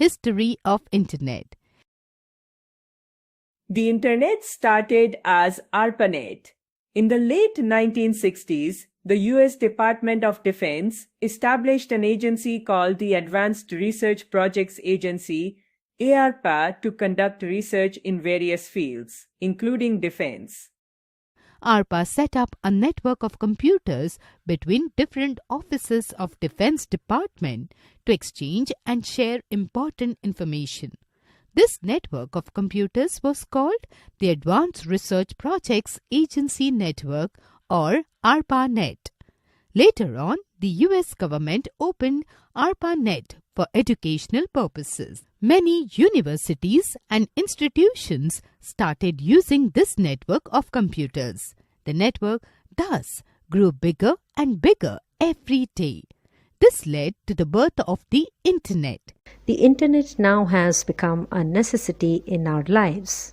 History of Internet. The Internet started as ARPANET. In the late 1960s, the US Department of Defense established an agency called the Advanced Research Projects Agency, ARPA, to conduct research in various fields, including defense. ARPA set up a network of computers between different offices of Defense Department to exchange and share important information. This network of computers was called the Advanced Research Projects Agency Network, or ARPANET. Later on, the US government opened ARPANET for educational purposes. Many universities and institutions started using this network of computers. The network thus grew bigger and bigger every day. This led to the birth of the Internet. The Internet now has become a necessity in our lives.